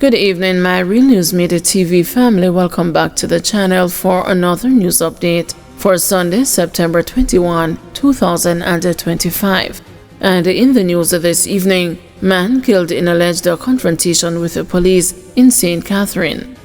Good evening, my Real News Midday TV family. Welcome back to the channel for another news update for Sunday, September 21, 2025. And in the news this evening, man killed in alleged confrontation with the police in St. Catherine.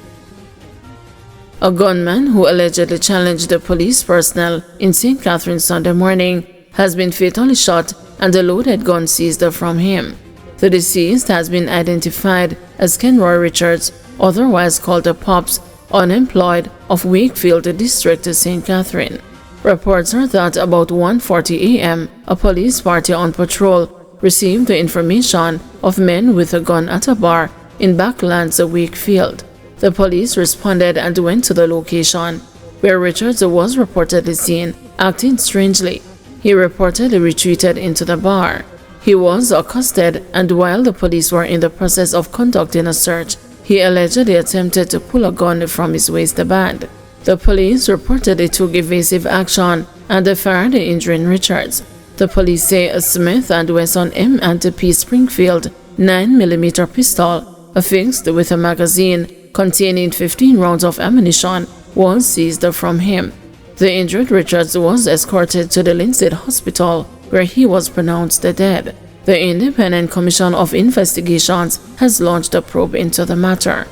A gunman who allegedly challenged the police personnel in St. Catherine Sunday morning has been fatally shot and a loaded gun seized from him. The deceased has been identified as Kenroy Richards, otherwise called the Pops, unemployed, of Wakefield District, St. Catherine. Reports are that about 1:40 a.m., a police party on patrol received the information of men with a gun at a bar in Backlands, Wakefield. The police responded and went to the location, where Richards was reportedly seen acting strangely. He reportedly retreated into the bar. He was accosted, and while the police were in the process of conducting a search, he allegedly attempted to pull a gun from his waistband. The police reportedly took evasive action and fired, injuring Richards. The police say a Smith & Wesson M&P Springfield 9mm pistol, affixed with a magazine containing 15 rounds of ammunition, was seized from him. The injured Richards was escorted to the Linstead Hospital, where he was pronounced dead. The Independent Commission of Investigations has launched a probe into the matter.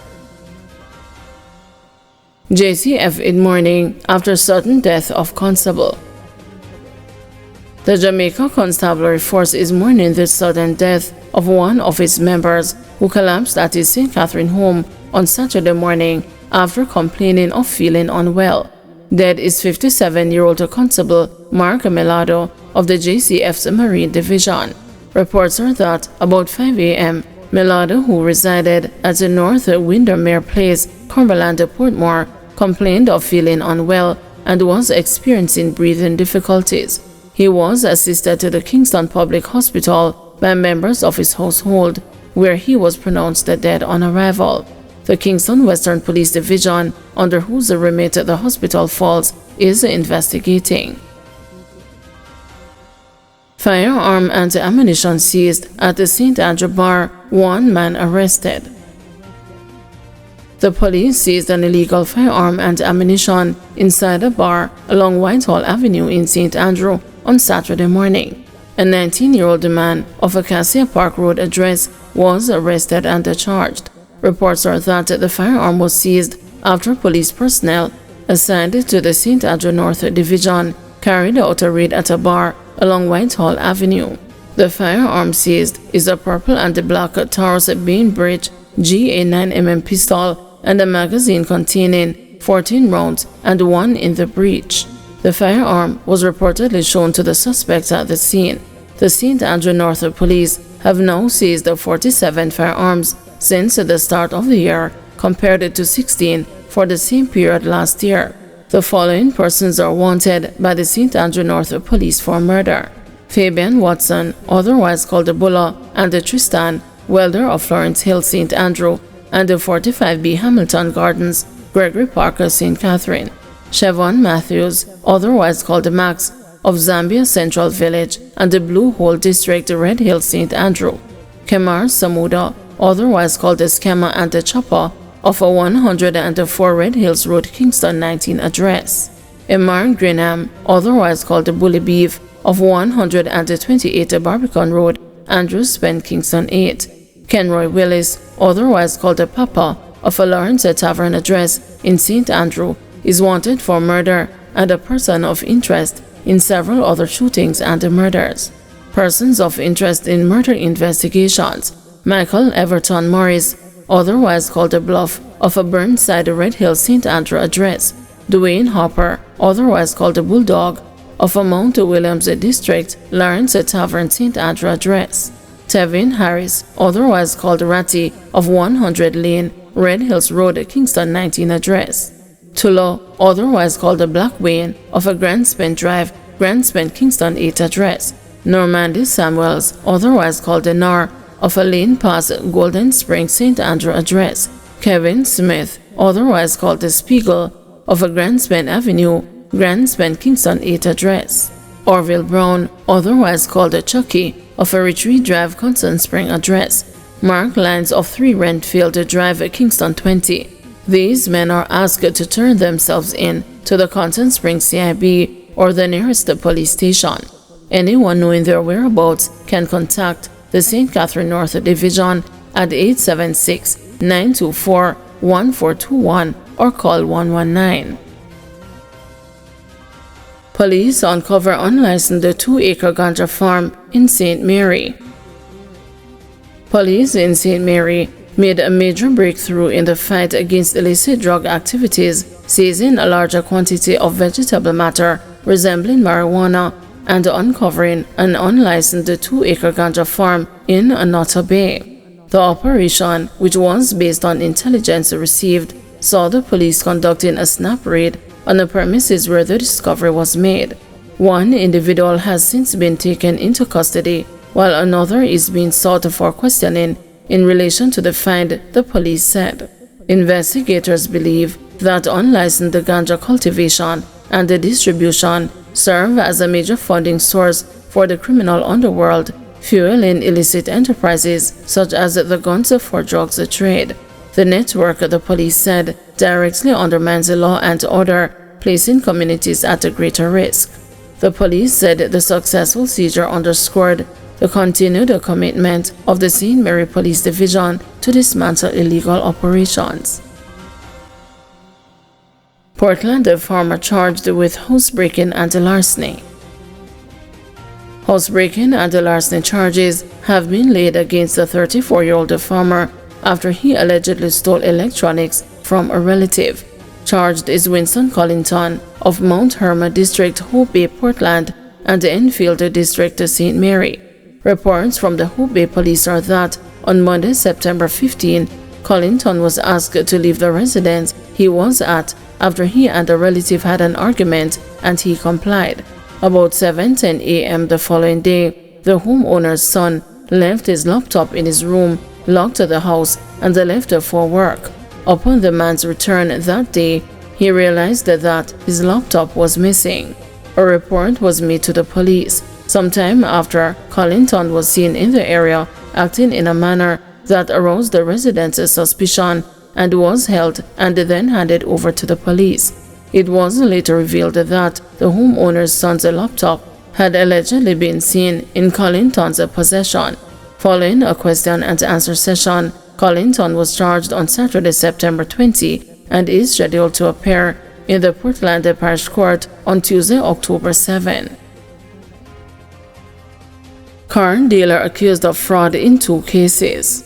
JCF in mourning after sudden death of constable. The Jamaica Constabulary Force is mourning the sudden death of one of its members who collapsed at his St. Catherine home on Saturday morning after complaining of feeling unwell. Dead is 57-year-old Constable Mark Melado of the JCF's Marine Division. Reports are that about 5 a.m., Melado, who resided at the North Windermere Place, Cumberland, Portmore, complained of feeling unwell and was experiencing breathing difficulties. He was assisted to the Kingston Public Hospital by members of his household, where he was pronounced dead on arrival. The Kingston Western Police Division, under whose remit the hospital falls, is investigating. Firearm and ammunition seized at the St. Andrew Bar, one man arrested. The police seized an illegal firearm and ammunition inside a bar along Whitehall Avenue in St. Andrew on Saturday morning. A 19-year-old man of Acacia Park Road address was arrested and charged. Reports are that the firearm was seized after police personnel assigned to the St. Andrew North Division carried out a raid at a bar along Whitehall Avenue. The firearm seized is a purple and black Taurus Bainbridge GA 9mm pistol and a magazine containing 14 rounds and one in the breech. The firearm was reportedly shown to the suspects at the scene. The St. Andrew North Police have now seized 47 firearms since the start of the year, compared to 16 for the same period last year. The following persons are wanted by the St. Andrew North Police for murder: Fabian Watson, otherwise called Bulla, and Tristan, welder of Florence Hill, St. Andrew, and 45B Hamilton Gardens, Gregory Parker, St. Catherine; Chevon Matthews, otherwise called Max, of Zambia Central Village and the Blue Hole District, Red Hill, St. Andrew; Kemar Samuda, otherwise called the Scammer and the Chopper, of a 104 Red Hills Road, Kingston 19 address; Emar Grinham, otherwise called the Bully Beef, of 128 Barbican Road, Andrews Bend, Kingston 8; Kenroy Willis, otherwise called the Papa, of a Lawrence Tavern address in St. Andrew, is wanted for murder and a person of interest in several other shootings and murders. Persons of interest in murder investigations: Michael Everton Morris, otherwise called the Bluff, of a Burnside Red Hill, St. Andrew address; Dwayne Hopper, otherwise called the Bulldog, of a Mount Williams District, Lawrence Tavern, St. Andrew address; Tevin Harris, otherwise called Ratty, of 100 Lane, Red Hills Road, Kingston 19 address; Tulo, otherwise called the Black Wayne, of a Grand Spend Drive, Grand Spend, Kingston 8 address; Normandy Samuels, otherwise called the Nar, of a Lane Pass, Golden Spring, St. Andrew address; Kevin Smith, otherwise called the Spiegel, of a Grand Spend Avenue, Grand Spend, Kingston 8 address; Orville Brown, otherwise called the Chucky, of a Retreat Drive, Constant Spring address; mark lines of 3 Renfield Drive, Kingston 20. These men are asked to turn themselves in to the Content Springs CIB or the nearest police station. Anyone knowing their whereabouts can contact the St. Catherine North Division at 876-924-1421 or call 119. Police uncover unlicensed 2-acre ganja farm in St. Mary. Police in St. Mary made a major breakthrough in the fight against illicit drug activities, seizing a larger quantity of vegetable matter resembling marijuana and uncovering an unlicensed 2-acre ganja farm in Nutter Bay. The operation, which was based on intelligence received, saw the police conducting a snap raid on the premises where the discovery was made. One individual has since been taken into custody, while another is being sought for questioning in relation to the find, the police said. Investigators believe that unlicensed ganja cultivation and the distribution serve as a major funding source for the criminal underworld, fueling illicit enterprises such as the guns for drugs trade. The network, the police said, directly undermines the law and order, placing communities at a greater risk. The police said the successful seizure underscored the continued commitment of the St. Mary Police Division to dismantle illegal operations. Portland, a farmer charged with housebreaking and larceny. Housebreaking and larceny charges have been laid against the 34-year-old farmer after he allegedly stole electronics from a relative. Charged is Winston Collington of Mount Hermon District, Hope Bay, Portland, and the Enfield District, St. Mary. Reports from the Hope Bay Police are that on Monday, September 15, Collington was asked to leave the residence he was at after he and a relative had an argument, and he complied. About 7:10 a.m. the following day, the homeowner's son left his laptop in his room, locked the house, and left for work. Upon the man's return that day, he realized that his laptop was missing. A report was made to the police. Sometime after, Collington was seen in the area acting in a manner that aroused the residents' suspicion and was held and then handed over to the police. It was later revealed that the homeowner's son's laptop had allegedly been seen in Collington's possession. Following a question and answer session, Collington was charged on Saturday, September 20, and is scheduled to appear in the Portland Parish Court on Tuesday, October 7. Car dealer accused of fraud in 2 cases.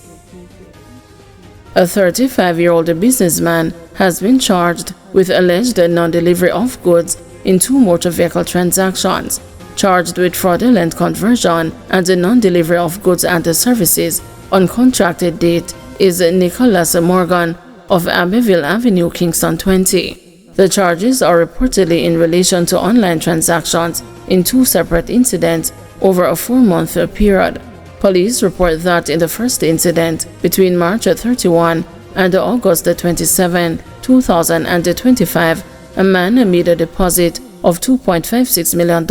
A 35-year-old businessman has been charged with alleged non-delivery of goods in 2 motor vehicle transactions. Charged with fraudulent conversion and the non-delivery of goods and services on contracted date is Nicholas Morgan of Abbeville Avenue, Kingston 20. The charges are reportedly in relation to online transactions in 2 separate incidents over a 4-month period. Police report that in the first incident, between March 31 and August 27, 2025, a man made a deposit of $2.56 million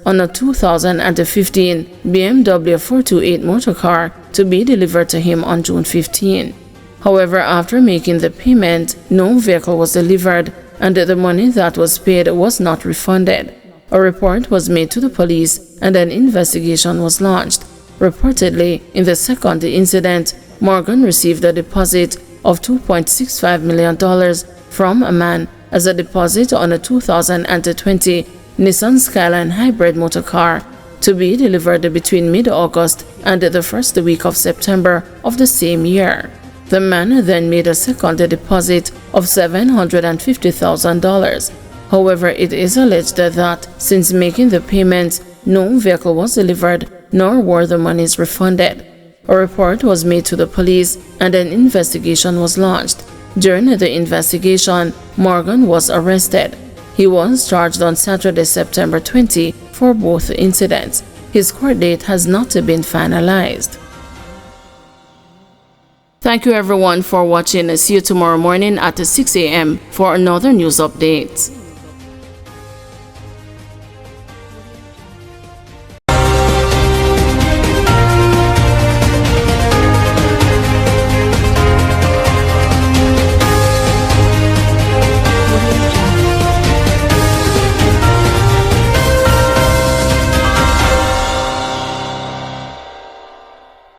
on a 2015 BMW 428 motor car to be delivered to him on June 15. However, after making the payment, no vehicle was delivered and the money that was paid was not refunded. A report was made to the police and an investigation was launched. Reportedly, in the second incident, Morgan received a deposit of $2.65 million from a man as a deposit on a 2020 Nissan Skyline hybrid motor car to be delivered between mid-August and the first week of September of the same year. The man then made a second deposit of $750,000. However, it is alleged that since making the payment, no vehicle was delivered nor were the monies refunded. A report was made to the police and an investigation was launched. During the investigation, Morgan was arrested. He was charged on Saturday, September 20 for both incidents. His court date has not been finalized. Thank you everyone for watching. See you tomorrow morning at 6 a.m. for another news update.